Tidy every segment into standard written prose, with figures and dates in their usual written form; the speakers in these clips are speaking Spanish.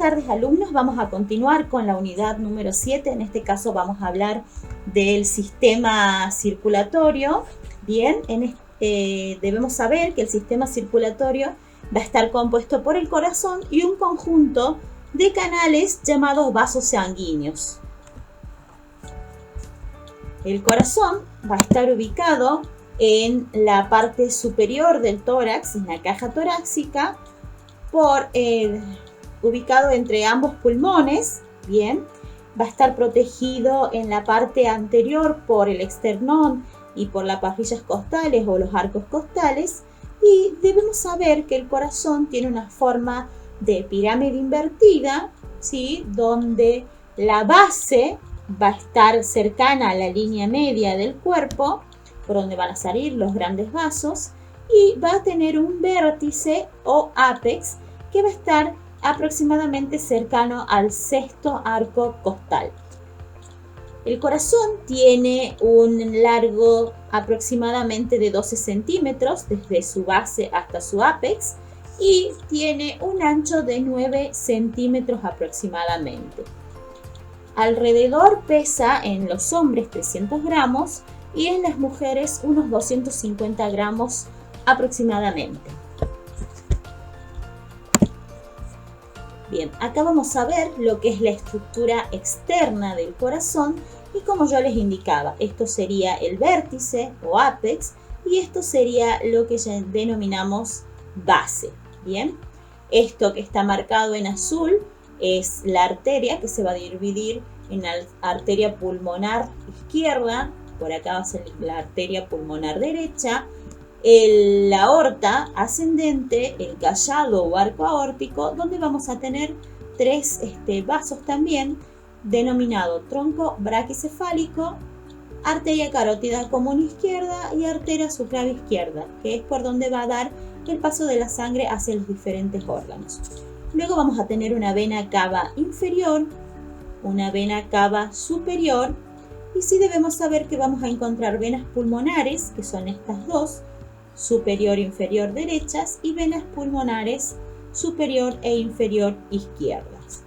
tardes, alumnos. Vamos a continuar con la unidad número 7. En este caso vamos a hablar del sistema circulatorio. Bien, debemos saber que el sistema circulatorio va a estar compuesto por el corazón y un conjunto de canales llamados vasos sanguíneos. El corazón va a estar ubicado en la parte superior del tórax, en la caja torácica, ubicado entre ambos pulmones. Bien, va a estar protegido en la parte anterior por el esternón y por las parrillas costales o los arcos costales, y debemos saber que el corazón tiene una forma de pirámide invertida, ¿sí? Donde la base va a estar cercana a la línea media del cuerpo, por donde van a salir los grandes vasos, y va a tener un vértice o ápex que va a estar aproximadamente cercano al sexto arco costal. El corazón tiene un largo aproximadamente de 12 centímetros desde su base hasta su ápex y tiene un ancho de 9 centímetros aproximadamente. Alrededor pesa en los hombres 300 gramos y en las mujeres unos 250 gramos aproximadamente. Bien, acá vamos a ver lo que es la estructura externa del corazón y como yo les indicaba, esto sería el vértice o ápex y esto sería lo que ya denominamos base. Bien, esto que está marcado en azul es la arteria que se va a dividir en la arteria pulmonar izquierda, por acá va a ser la arteria pulmonar derecha, la aorta ascendente, el callado o arco aórtico, donde vamos a tener tres vasos también, denominado tronco braquicefálico, arteria carótida común izquierda y arteria subclavia izquierda, que es por donde va a dar el paso de la sangre hacia los diferentes órganos. Luego vamos a tener una vena cava inferior, una vena cava superior, y sí debemos saber que vamos a encontrar venas pulmonares, que son estas dos, superior e inferior derechas, y venas pulmonares superior e inferior izquierdas.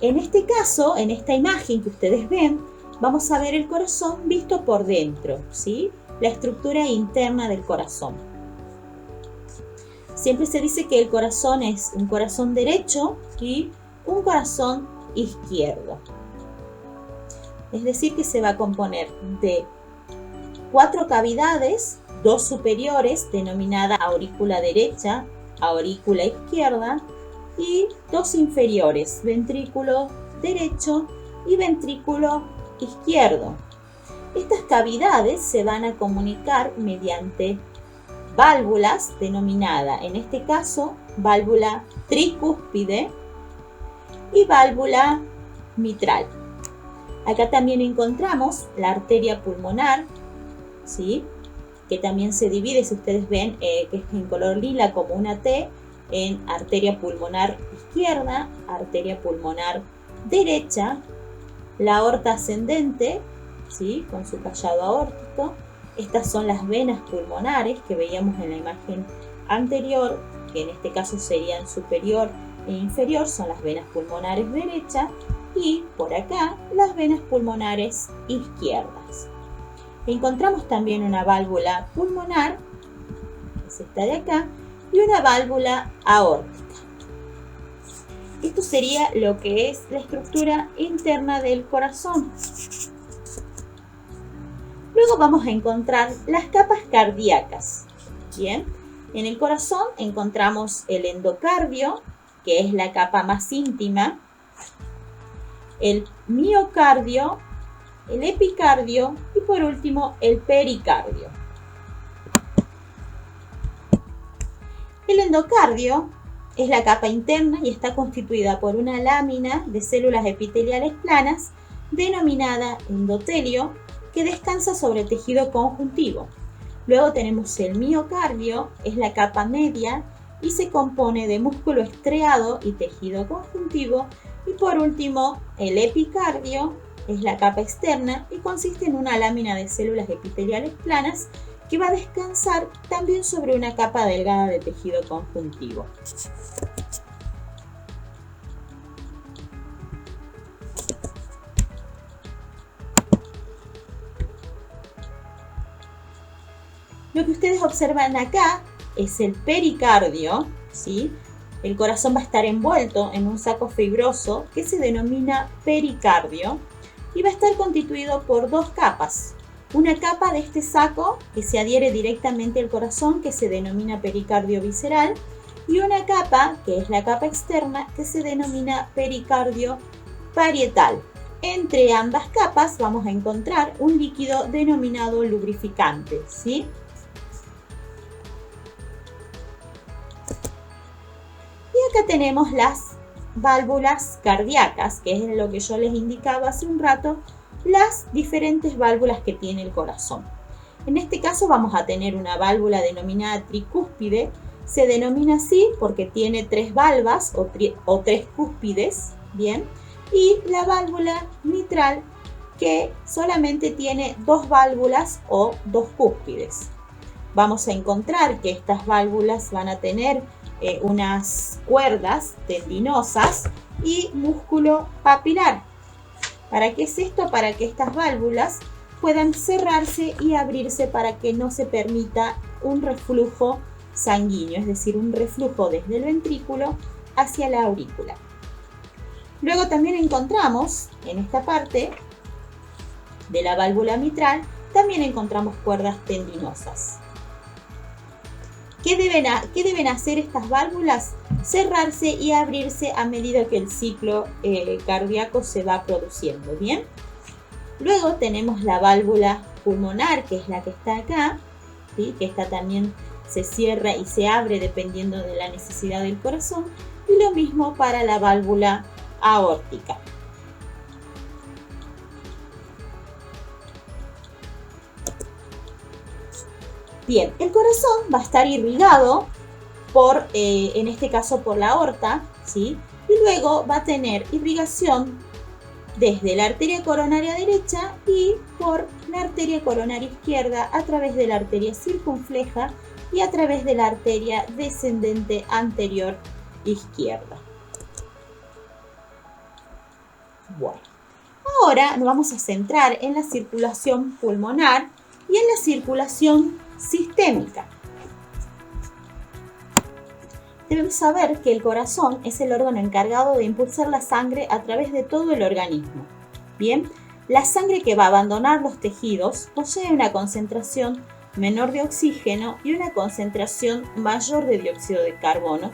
En este caso, en esta imagen que ustedes ven, vamos a ver el corazón visto por dentro, ¿sí? La estructura interna del corazón. Siempre se dice que el corazón es un corazón derecho y un corazón izquierdo. Es decir, que se va a componer de 4 cavidades, 2 superiores, denominada aurícula derecha, aurícula izquierda, y 2 inferiores, ventrículo derecho y ventrículo izquierdo. Estas cavidades se van a comunicar mediante válvulas denominada, en este caso, válvula tricúspide y válvula mitral. Acá también encontramos la arteria pulmonar, ¿sí? Que también se divide, si ustedes ven, que es en color lila como una T, en arteria pulmonar izquierda, arteria pulmonar derecha, la aorta ascendente, ¿sí? Con su callado aórtico. Estas son las venas pulmonares que veíamos en la imagen anterior, que en este caso serían superior e inferior, son las venas pulmonares derechas, y por acá las venas pulmonares izquierdas. Encontramos también una válvula pulmonar, que es esta de acá, y una válvula aórtica. Esto sería lo que es la estructura interna del corazón. Luego vamos a encontrar las capas cardíacas. Bien, en el corazón encontramos el endocardio, que es la capa más íntima, el miocardio, el epicardio y por último el pericardio. El endocardio es la capa interna y está constituida por una lámina de células epiteliales planas denominada endotelio, que descansa sobre tejido conjuntivo. Luego tenemos el miocardio, es la capa media y se compone de músculo estriado y tejido conjuntivo. Y por último, el epicardio es la capa externa y consiste en una lámina de células epiteliales planas que va a descansar también sobre una capa delgada de tejido conjuntivo. Lo que ustedes observan acá es el pericardio, ¿sí? El corazón va a estar envuelto en un saco fibroso que se denomina pericardio y va a estar constituido por dos capas. Una capa de este saco que se adhiere directamente al corazón, que se denomina pericardio visceral, y una capa, que es la capa externa, que se denomina pericardio parietal. Entre ambas capas vamos a encontrar un líquido denominado lubrificante, ¿sí? Y acá tenemos las válvulas cardíacas, que es lo que yo les indicaba hace un rato, las diferentes válvulas que tiene el corazón. En este caso vamos a tener una válvula denominada tricúspide. Se denomina así porque tiene tres valvas o tres cúspides, ¿bien? Y la válvula mitral, que solamente tiene dos válvulas o dos cúspides. Vamos a encontrar que estas válvulas van a tener unas cuerdas tendinosas y músculo papilar. ¿Para qué es esto? Para que estas válvulas puedan cerrarse y abrirse para que no se permita un reflujo sanguíneo, es decir, un reflujo desde el ventrículo hacia la aurícula. Luego también encontramos en esta parte de la válvula mitral, también encontramos cuerdas tendinosas. ¿Qué deben hacer estas válvulas? Cerrarse y abrirse a medida que el ciclo cardíaco se va produciendo, ¿bien? Luego tenemos la válvula pulmonar, que es la que está acá, ¿sí? Que esta también se cierra y se abre dependiendo de la necesidad del corazón. Y lo mismo para la válvula aórtica. Bien, el corazón va a estar irrigado por, en este caso por la aorta, ¿sí? Y luego va a tener irrigación desde la arteria coronaria derecha y por la arteria coronaria izquierda a través de la arteria circunfleja y a través de la arteria descendente anterior izquierda. Bueno, ahora nos vamos a centrar en la circulación pulmonar y en la circulación sistémica. Debemos saber que el corazón es el órgano encargado de impulsar la sangre a través de todo el organismo. Bien, la sangre que va a abandonar los tejidos posee una concentración menor de oxígeno y una concentración mayor de dióxido de carbono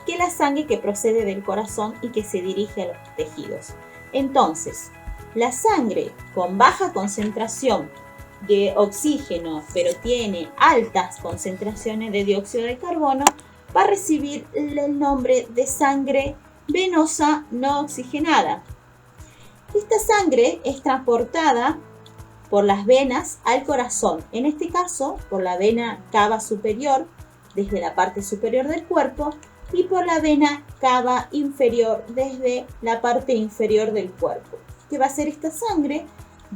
que la sangre que procede del corazón y que se dirige a los tejidos. Entonces, la sangre con baja concentración de oxígeno, pero tiene altas concentraciones de dióxido de carbono, va a recibir el nombre de sangre venosa no oxigenada. Esta sangre es transportada por las venas al corazón, en este caso por la vena cava superior, desde la parte superior del cuerpo, y por la vena cava inferior, desde la parte inferior del cuerpo. ¿Qué va a hacer esta sangre?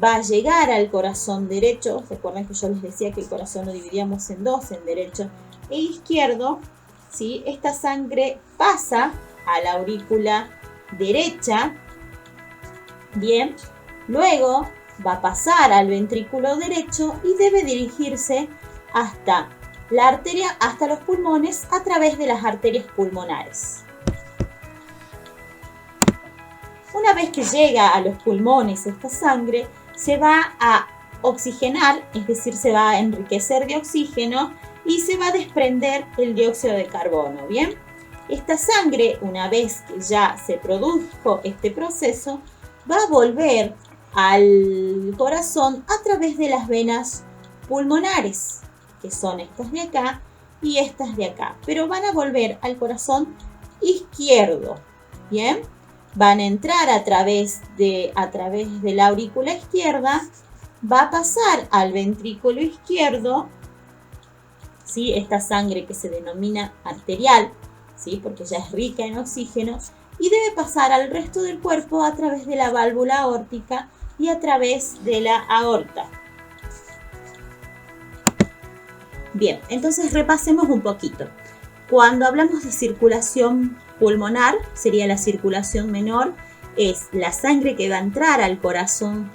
Va a llegar al corazón derecho. Recuerden que yo les decía que el corazón lo dividíamos en dos, en derecho e izquierdo, ¿sí? Esta sangre pasa a la aurícula derecha, bien, luego va a pasar al ventrículo derecho y debe dirigirse hasta la arteria, hasta los pulmones a través de las arterias pulmonares. Una vez que llega a los pulmones esta sangre, se va a oxigenar, es decir, se va a enriquecer de oxígeno y se va a desprender el dióxido de carbono, ¿bien? Esta sangre, una vez que ya se produjo este proceso, va a volver al corazón a través de las venas pulmonares, que son estas de acá y estas de acá, pero van a volver al corazón izquierdo, ¿bien? Van a entrar a través de la aurícula izquierda, va a pasar al ventrículo izquierdo, ¿sí? Esta sangre que se denomina arterial, ¿sí? Porque ya es rica en oxígeno, y debe pasar al resto del cuerpo a través de la válvula aórtica y a través de la aorta. Bien, entonces repasemos un poquito. Cuando hablamos de circulación pulmonar, sería la circulación menor, es la sangre que va a entrar al corazón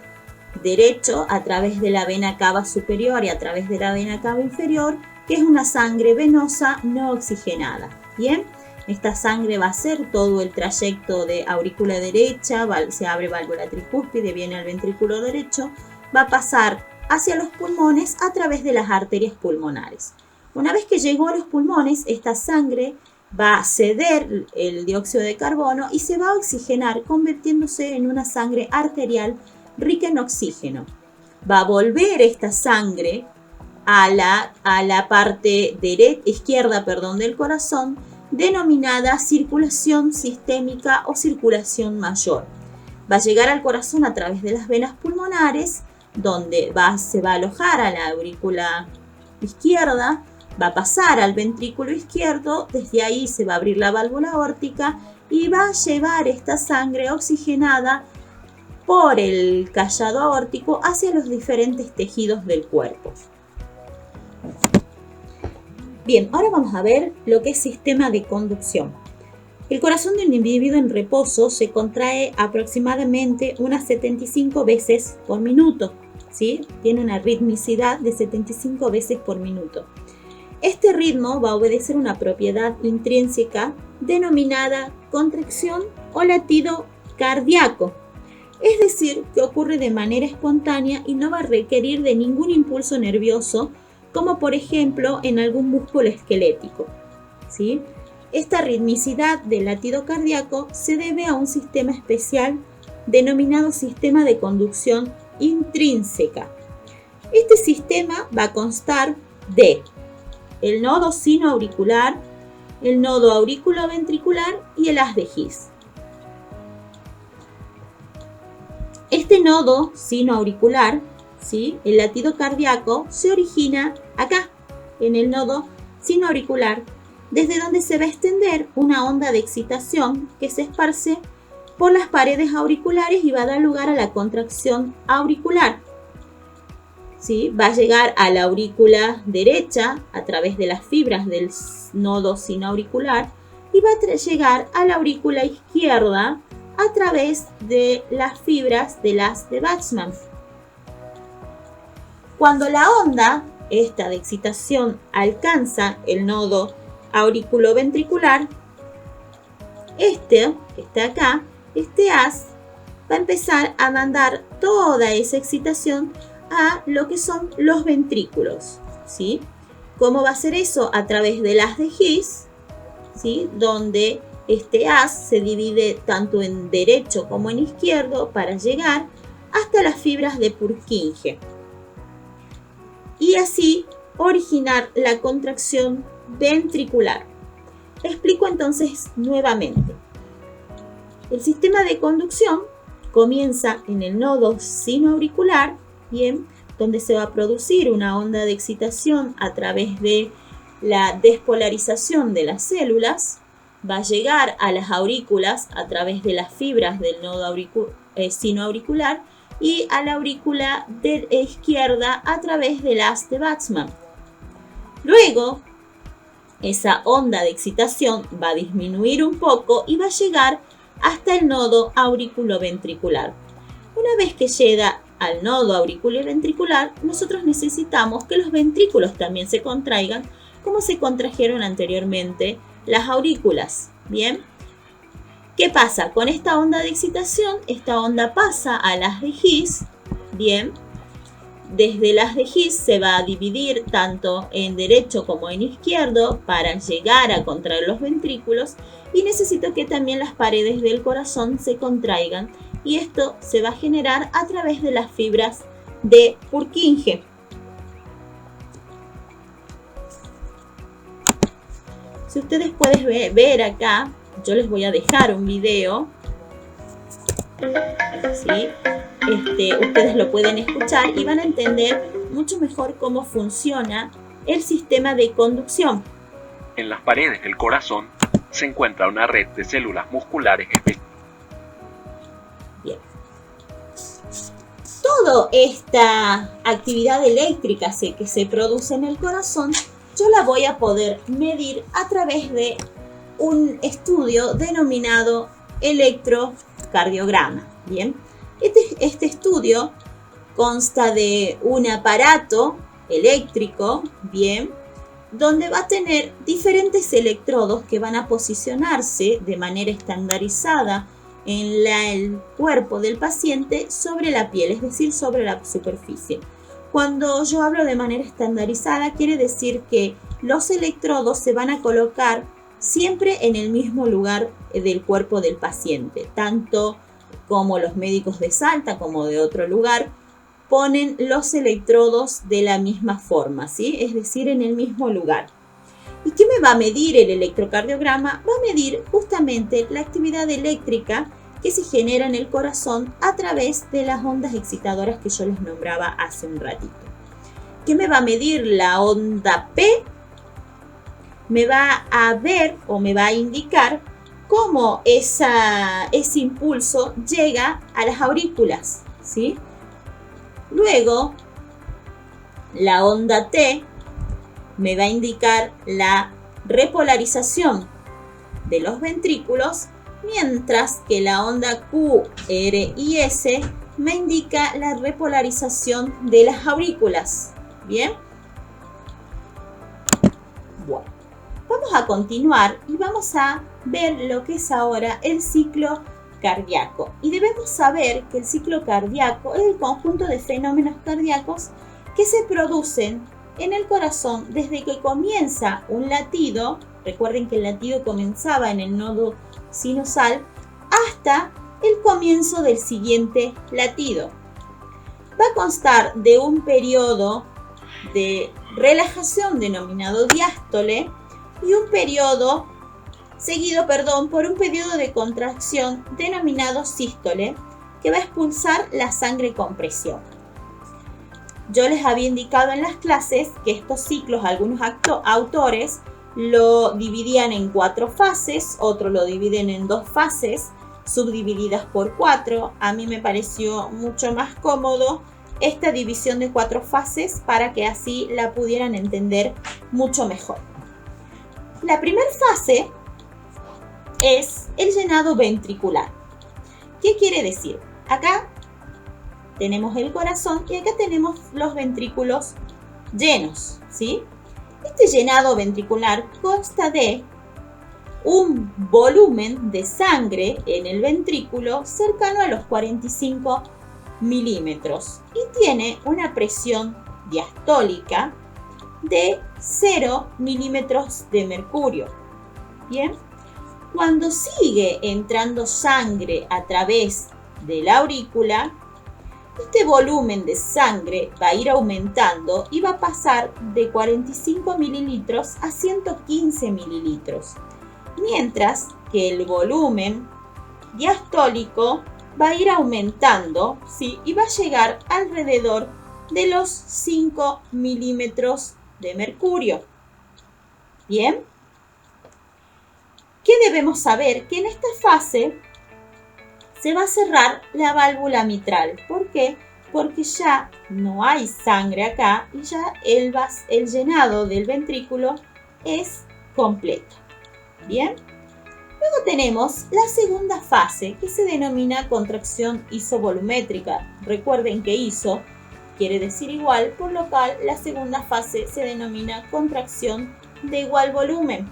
derecho a través de la vena cava superior y a través de la vena cava inferior, que es una sangre venosa no oxigenada. Bien, esta sangre va a hacer todo el trayecto de aurícula derecha, se abre válvula tricúspide, viene al ventrículo derecho, va a pasar hacia los pulmones a través de las arterias pulmonares. Una vez que llegó a los pulmones, esta sangre va a ceder el dióxido de carbono y se va a oxigenar, convirtiéndose en una sangre arterial rica en oxígeno. Va a volver esta sangre a la parte izquierda del corazón, denominada circulación sistémica o circulación mayor. Va a llegar al corazón a través de las venas pulmonares, donde se va a alojar a la aurícula izquierda, va a pasar al ventrículo izquierdo, desde ahí se va a abrir la válvula aórtica y va a llevar esta sangre oxigenada por el callado aórtico hacia los diferentes tejidos del cuerpo. Bien, ahora vamos a ver lo que es sistema de conducción. El corazón de un individuo en reposo se contrae aproximadamente unas 75 veces por minuto, ¿sí? Tiene una ritmicidad de 75 veces por minuto. Este ritmo va a obedecer una propiedad intrínseca denominada contracción o latido cardíaco. Es decir, que ocurre de manera espontánea y no va a requerir de ningún impulso nervioso, como por ejemplo en algún músculo esquelético, ¿sí? Esta ritmicidad del latido cardíaco se debe a un sistema especial denominado sistema de conducción intrínseca. Este sistema va a constar de el nodo sinoauricular, el nodo auriculoventricular y el haz de His. Este nodo sinoauricular, ¿sí? El latido cardíaco se origina acá, en el nodo sinoauricular, desde donde se va a extender una onda de excitación que se esparce por las paredes auriculares y va a dar lugar a la contracción auricular. ¿Sí? Va a llegar a la aurícula derecha a través de las fibras del nodo sinoauricular y va a llegar a la aurícula izquierda a través de las fibras del haz de Weizmann. Cuando la onda esta de excitación alcanza el nodo auriculoventricular, este haz va a empezar a mandar toda esa excitación a lo que son los ventrículos, ¿sí? ¿Cómo va a ser eso? A través del haz de His, ¿sí? Donde este haz se divide tanto en derecho como en izquierdo para llegar hasta las fibras de Purkinje y así originar la contracción ventricular. Explico entonces nuevamente. El sistema de conducción comienza en el nodo sinoauricular, bien, donde se va a producir una onda de excitación a través de la despolarización de las células, va a llegar a las aurículas a través de las fibras del nodo sinoauricular y a la aurícula izquierda a través del haz de Weizmann. Luego, esa onda de excitación va a disminuir un poco y va a llegar hasta el nodo auriculoventricular. Una vez que llega al nodo auriculoventricular, nosotros necesitamos que los ventrículos también se contraigan como se contrajeron anteriormente las aurículas. Bien, ¿qué pasa? Con esta onda de excitación, esta onda pasa al haz de His. Bien, desde el haz de His se va a dividir tanto en derecho como en izquierdo para llegar a contraer los ventrículos y necesito que también las paredes del corazón se contraigan y esto se va a generar a través de las fibras de Purkinje. Si ustedes pueden ver acá, yo les voy a dejar un video, ¿sí? Ustedes lo pueden escuchar y van a entender mucho mejor cómo funciona el sistema de conducción. En las paredes del corazón se encuentra una red de células musculares especiales. Bien. toda esta actividad eléctrica que se produce en el corazón, yo la voy a poder medir a través de un estudio denominado electrocardiograma. Bien, este estudio consta de un aparato eléctrico, bien, donde va a tener diferentes electrodos que van a posicionarse de manera estandarizada en el cuerpo del paciente sobre la piel, es decir, sobre la superficie. Cuando yo hablo de manera estandarizada, quiere decir que los electrodos se van a colocar siempre en el mismo lugar del cuerpo del paciente, tanto como los médicos de Salta como de otro lugar ponen los electrodos de la misma forma, ¿sí? Es decir, en el mismo lugar. ¿Y qué me va a medir el electrocardiograma? Va a medir justamente la actividad eléctrica que se genera en el corazón a través de las ondas excitadoras que yo les nombraba hace un ratito. ¿Qué me va a medir la onda P? Me va a ver o me va a indicar cómo ese impulso llega a las aurículas, ¿sí? Luego, la onda T me va a indicar la repolarización de los ventrículos, mientras que la onda Q, R y S me indica la repolarización de las aurículas. ¿Bien? Bueno, vamos a continuar y vamos a ver lo que es ahora el ciclo cardíaco. Y debemos saber que el ciclo cardíaco es el conjunto de fenómenos cardíacos que se producen en el corazón desde que comienza un latido. Recuerden que el latido comenzaba en el nodo sinusal hasta el comienzo del siguiente latido. Va a constar de un periodo de relajación denominado diástole y un periodo seguido por un periodo de contracción denominado sístole, que va a expulsar la sangre con presión. Yo les había indicado en las clases que estos ciclos, algunos autores lo dividían en 4 fases, otros lo dividen en 2 fases, subdivididas por 4. A mí me pareció mucho más cómodo esta división de 4 fases para que así la pudieran entender mucho mejor. La primera fase es el llenado ventricular. ¿Qué quiere decir? Acá tenemos el corazón y acá tenemos los ventrículos llenos, ¿sí? Este llenado ventricular consta de un volumen de sangre en el ventrículo cercano a los 45 milímetros y tiene una presión diastólica de 0 milímetros de mercurio. Bien, cuando sigue entrando sangre a través de la aurícula, este volumen de sangre va a ir aumentando y va a pasar de 45 mililitros a 115 mililitros, mientras que el volumen diastólico va a ir aumentando, ¿sí? Y va a llegar alrededor de los 5 milímetros de mercurio. Bien, ¿qué debemos saber? Que en esta fase se va a cerrar la válvula mitral. ¿Por qué? Porque ya no hay sangre acá y ya el llenado del ventrículo es completo. Bien. Luego tenemos la segunda fase, que se denomina contracción isovolumétrica. Recuerden que iso quiere decir igual, por lo cual la segunda fase se denomina contracción de igual volumen.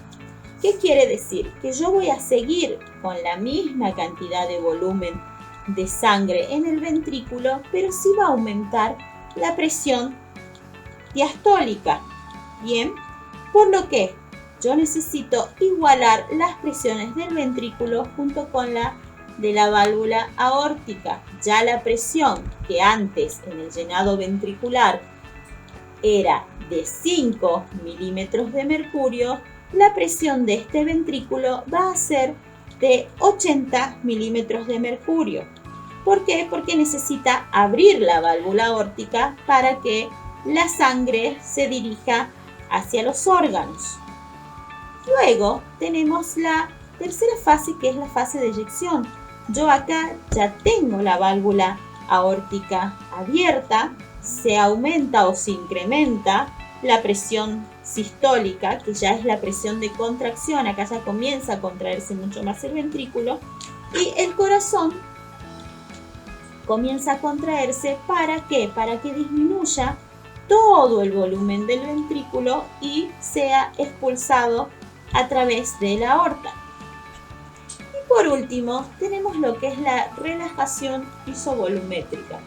¿Qué quiere decir? Que yo voy a seguir con la misma cantidad de volumen de sangre en el ventrículo, pero sí va a aumentar la presión diastólica. Bien, por lo que yo necesito igualar las presiones del ventrículo junto con la de la válvula aórtica. Ya la presión que antes en el llenado ventricular era de 5 milímetros de mercurio, la presión de este ventrículo va a ser de 80 milímetros de mercurio. ¿Por qué? Porque necesita abrir la válvula aórtica para que la sangre se dirija hacia los órganos. Luego tenemos la tercera fase, que es la fase de eyección. Yo acá ya tengo la válvula aórtica abierta, se aumenta o se incrementa la presión sistólica, que ya es la presión de contracción, acá ya comienza a contraerse mucho más el ventrículo, y el corazón comienza a contraerse. ¿Para qué? Para que disminuya todo el volumen del ventrículo y sea expulsado a través de la aorta. Y por último, tenemos lo que es la relajación isovolumétrica.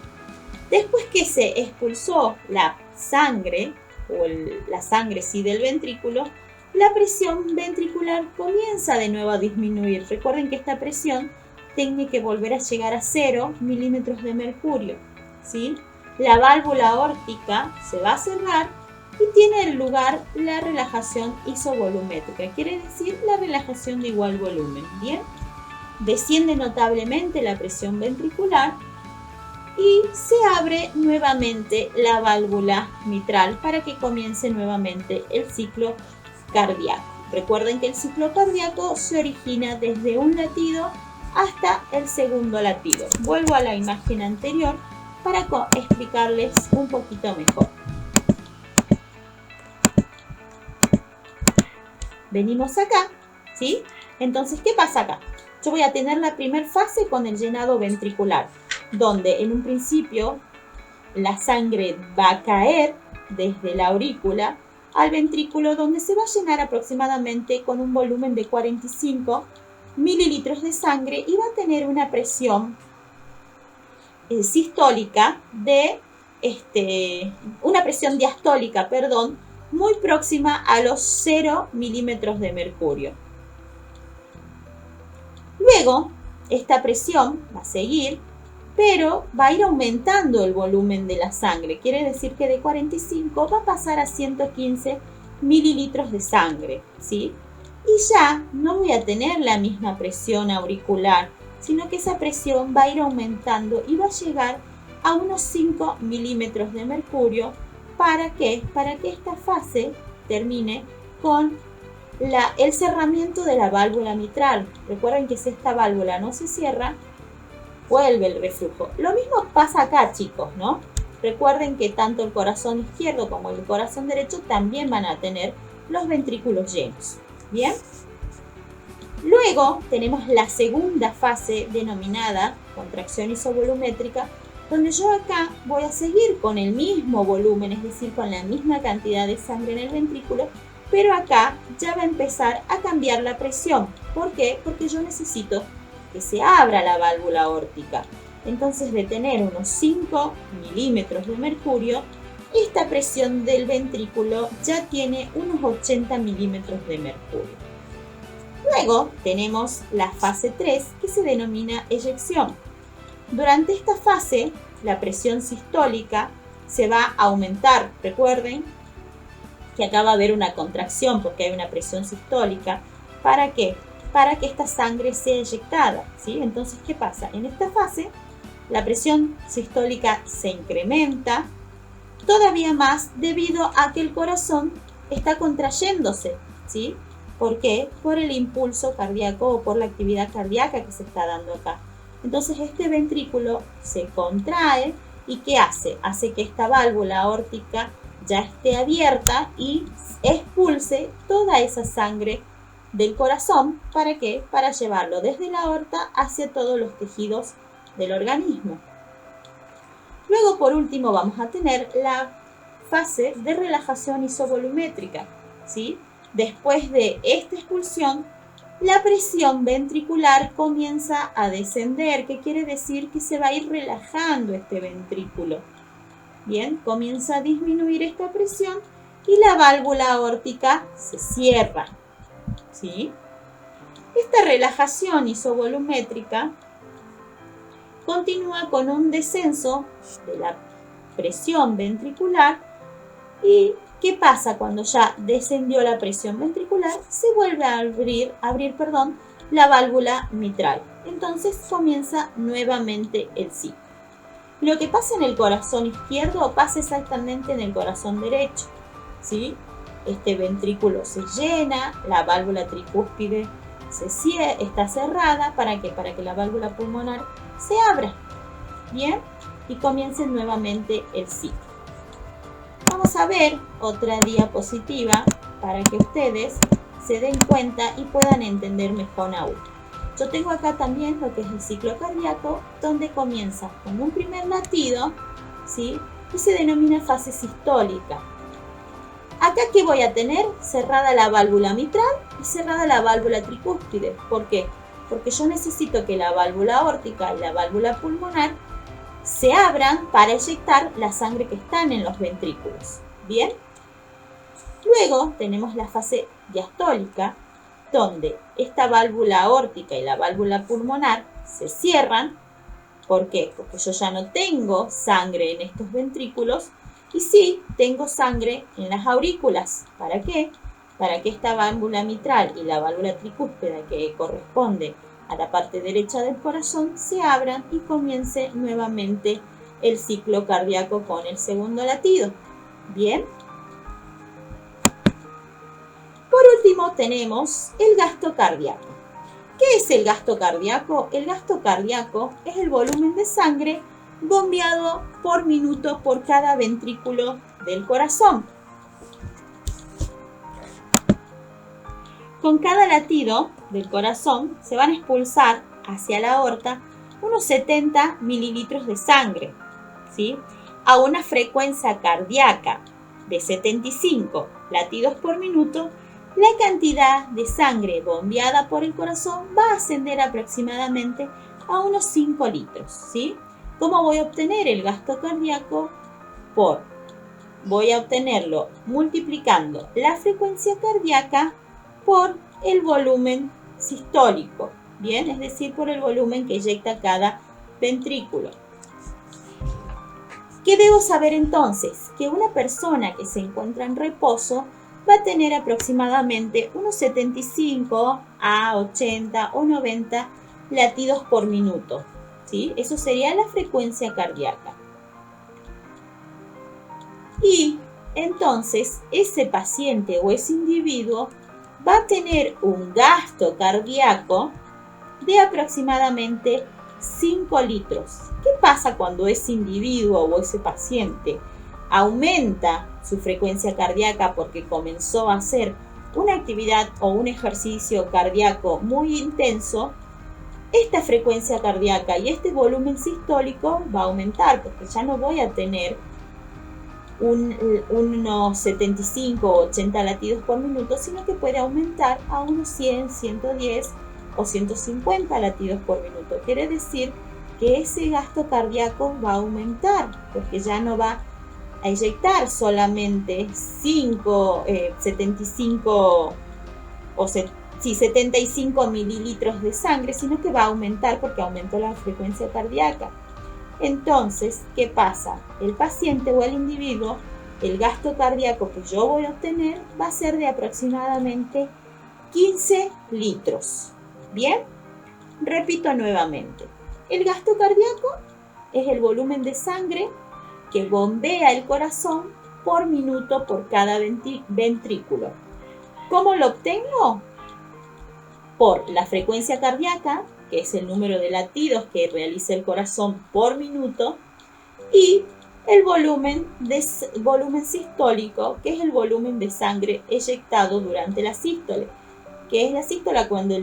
Después que se expulsó la sangre, la sangre del ventrículo, la presión ventricular comienza de nuevo a disminuir. Recuerden que esta presión tiene que volver a llegar a 0 milímetros de mercurio, ¿sí? La válvula aórtica se va a cerrar y tiene lugar la relajación isovolumétrica, quiere decir la relajación de igual volumen, ¿bien? Desciende notablemente la presión ventricular y se abre nuevamente la válvula mitral para que comience nuevamente el ciclo cardíaco. Recuerden que el ciclo cardíaco se origina desde un latido hasta el segundo latido. Vuelvo a la imagen anterior para explicarles un poquito mejor. Venimos acá, ¿sí? Entonces, ¿qué pasa acá? Yo voy a tener la primera fase con el llenado ventricular, donde en un principio la sangre va a caer desde la aurícula al ventrículo, donde se va a llenar aproximadamente con un volumen de 45 mililitros de sangre y va a tener una presión sistólica una presión diastólica, muy próxima a los 0 milímetros de mercurio. Luego, esta presión va a seguir, pero va a ir aumentando el volumen de la sangre. Quiere decir que de 45 va a pasar a 115 mililitros de sangre, ¿sí? Y ya no voy a tener la misma presión auricular, sino que esa presión va a ir aumentando y va a llegar a unos 5 milímetros de mercurio. ¿Para qué? Para que esta fase termine con el cerramiento de la válvula mitral. Recuerden que si esta válvula no se cierra, vuelve el reflujo. Lo mismo pasa acá, chicos, ¿no? Recuerden que tanto el corazón izquierdo como el corazón derecho también van a tener los ventrículos llenos. ¿Bien? Luego tenemos la segunda fase denominada contracción isovolumétrica, donde yo acá voy a seguir con el mismo volumen, es decir, con la misma cantidad de sangre en el ventrículo, pero acá ya va a empezar a cambiar la presión. ¿Por qué? Porque yo necesito que se abra la válvula aórtica. Entonces, de tener unos 5 milímetros de mercurio, esta presión del ventrículo ya tiene unos 80 milímetros de mercurio. Luego tenemos la fase 3, que se denomina eyección. Durante esta fase, la presión sistólica se va a aumentar. Recuerden que acá va a haber una contracción porque hay una presión sistólica. ¿Para qué? Para que esta sangre sea eyectada, ¿sí? Entonces, ¿qué pasa? En esta fase, la presión sistólica se incrementa todavía más debido a que el corazón está contrayéndose, ¿sí? ¿Por qué? Por el impulso cardíaco o por la actividad cardíaca que se está dando acá. Entonces, este ventrículo se contrae y ¿qué hace? Hace que esta válvula aórtica ya esté abierta y expulse toda esa sangre del corazón. ¿Para qué? Para llevarlo desde la aorta hacia todos los tejidos del organismo. Luego, por último, vamos a tener la fase de relajación isovolumétrica, ¿sí? Después de esta expulsión, la presión ventricular comienza a descender, que quiere decir que se va a ir relajando este ventrículo. Bien, comienza a disminuir esta presión y la válvula aórtica se cierra, ¿sí? Esta relajación isovolumétrica continúa con un descenso de la presión ventricular. ¿Y qué pasa cuando ya descendió la presión ventricular? Se vuelve a abrir la válvula mitral. Entonces comienza nuevamente el ciclo. Lo que pasa en el corazón izquierdo pasa exactamente en el corazón derecho, ¿sí? Este ventrículo se llena, la válvula tricúspide está cerrada. ¿Para qué? Para que la válvula pulmonar se abra. Bien, y comience nuevamente el ciclo. Vamos a ver otra diapositiva para que ustedes se den cuenta y puedan entender mejor aún. Yo tengo acá también lo que es el ciclo cardíaco, donde comienza con un primer latido, ¿sí? Y se denomina fase sistólica. Acá, ¿qué voy a tener? Cerrada la válvula mitral y cerrada la válvula tricúspide. ¿Por qué? Porque yo necesito que la válvula aórtica y la válvula pulmonar se abran para eyectar la sangre que está en los ventrículos. ¿Bien? Luego tenemos la fase diastólica, donde esta válvula aórtica y la válvula pulmonar se cierran. ¿Por qué? Porque yo ya no tengo sangre en estos ventrículos y sí tengo sangre en las aurículas. ¿Para qué? Para que esta válvula mitral y la válvula tricúspide, que corresponde a la parte derecha del corazón, se abran y comience nuevamente el ciclo cardíaco con el segundo latido. ¿Bien? Por último tenemos el gasto cardíaco. ¿Qué es el gasto cardíaco? El gasto cardíaco es el volumen de sangre bombeado por minuto por cada ventrículo del corazón. Con cada latido del corazón se van a expulsar hacia la aorta unos 70 mililitros de sangre, ¿sí? A una frecuencia cardíaca de 75 latidos por minuto. La cantidad de sangre bombeada por el corazón va a ascender aproximadamente a unos 5 litros, ¿sí? ¿Cómo voy a obtener el gasto cardíaco? Voy a obtenerlo multiplicando la frecuencia cardíaca por el volumen sistólico, ¿bien? Es decir, por el volumen que eyecta cada ventrículo. ¿Qué debo saber entonces? Que una persona que se encuentra en reposo va a tener aproximadamente unos 75 a 80 o 90 latidos por minuto, ¿sí? Eso sería la frecuencia cardíaca. Y entonces ese paciente o ese individuo va a tener un gasto cardíaco de aproximadamente 5 litros. ¿Qué pasa cuando ese individuo o ese paciente aumenta su frecuencia cardíaca porque comenzó a hacer una actividad o un ejercicio cardíaco muy intenso? Esta frecuencia cardíaca y este volumen sistólico va a aumentar porque ya no voy a tener unos 75 o 80 latidos por minuto, sino que puede aumentar a unos 100, 110 o 150 latidos por minuto. Quiere decir que ese gasto cardíaco va a aumentar porque ya no va a eyectar solamente 75 mililitros de sangre, sino que va a aumentar porque aumentó la frecuencia cardíaca. Entonces, ¿qué pasa? El paciente o el individuo, el gasto cardíaco que yo voy a obtener va a ser de aproximadamente 15 litros. ¿Bien? Repito nuevamente. El gasto cardíaco es el volumen de sangre que bombea el corazón por minuto por cada ventrículo. ¿Cómo lo obtengo? Por la frecuencia cardíaca, que es el número de latidos que realiza el corazón por minuto, y el volumen sistólico, que es el volumen de sangre eyectado durante la sístole. ¿Qué es la sístola? Cuando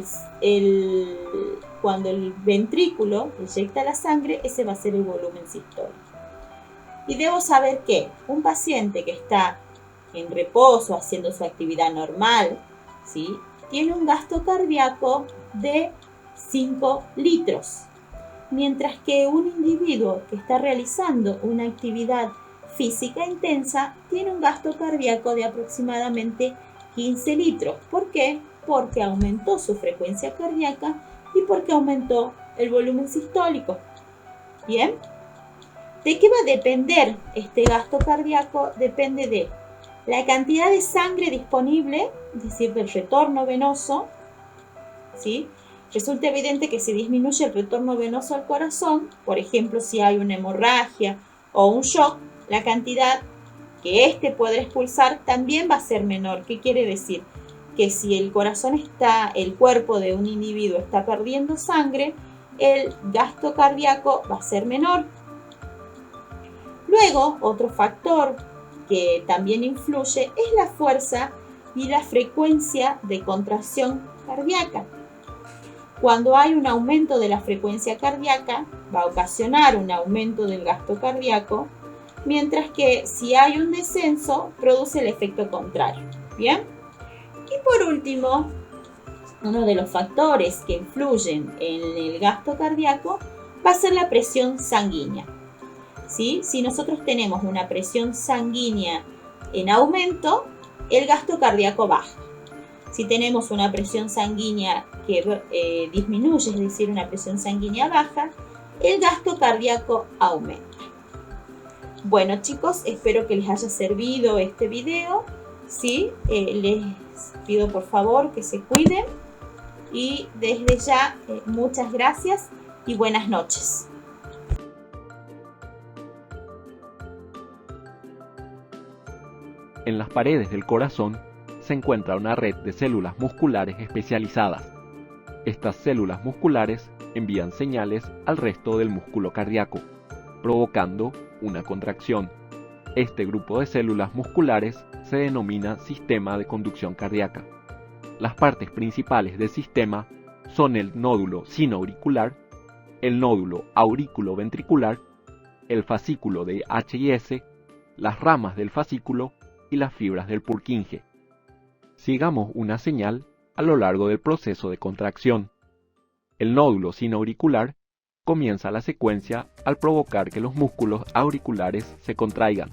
el ventrículo eyecta la sangre, ese va a ser el volumen sistólico. Y debo saber que un paciente que está en reposo, haciendo su actividad normal, ¿sí?, tiene un gasto cardíaco de 5 litros, mientras que un individuo que está realizando una actividad física intensa tiene un gasto cardíaco de aproximadamente 15 litros. ¿Por qué? Porque aumentó su frecuencia cardíaca y porque aumentó el volumen sistólico. ¿Bien? ¿De qué va a depender este gasto cardíaco? Depende de la cantidad de sangre disponible, es decir, del retorno venoso, ¿sí? Resulta evidente que si disminuye el retorno venoso al corazón, por ejemplo, si hay una hemorragia o un shock, la cantidad que éste puede expulsar también va a ser menor. ¿Qué quiere decir? Que si el cuerpo de un individuo está perdiendo sangre, el gasto cardíaco va a ser menor. Luego, otro factor que también influye es la fuerza y la frecuencia de contracción cardíaca. Cuando hay un aumento de la frecuencia cardíaca, va a ocasionar un aumento del gasto cardíaco, mientras que si hay un descenso, produce el efecto contrario. ¿Bien? Y por último, uno de los factores que influyen en el gasto cardíaco va a ser la presión sanguínea. ¿Sí? Si nosotros tenemos una presión sanguínea en aumento, el gasto cardíaco baja. Si tenemos una presión sanguínea que disminuye, es decir, una presión sanguínea baja, el gasto cardíaco aumenta. Bueno, chicos, espero que les haya servido este video. ¿Sí? Les pido por favor que se cuiden y desde ya muchas gracias y buenas noches. En las paredes del corazón se encuentra una red de células musculares especializadas. Estas células musculares envían señales al resto del músculo cardíaco, provocando una contracción. Este grupo de células musculares se denomina sistema de conducción cardíaca. Las partes principales del sistema son el nódulo sinoauricular, el nódulo auriculoventricular, el fascículo de H&S, las ramas del fascículo y las fibras del Purkinje. Sigamos una señal a lo largo del proceso de contracción. El nódulo sinoauricular comienza la secuencia al provocar que los músculos auriculares se contraigan.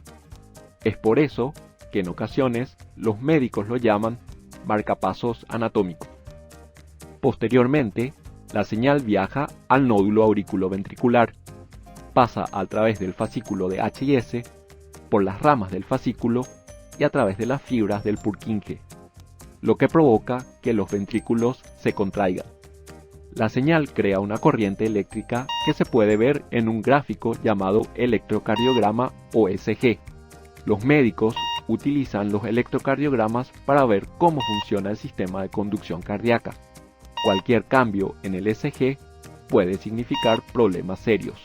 Es por eso que en ocasiones los médicos lo llaman marcapasos anatómico. Posteriormente, la señal viaja al nódulo auriculoventricular, pasa a través del fascículo de H&S, por las ramas del fascículo y a través de las fibras del Purkinje, lo que provoca que los ventrículos se contraigan. La señal crea una corriente eléctrica que se puede ver en un gráfico llamado electrocardiograma o ECG. Los médicos utilizan los electrocardiogramas para ver cómo funciona el sistema de conducción cardíaca. Cualquier cambio en el ECG puede significar problemas serios.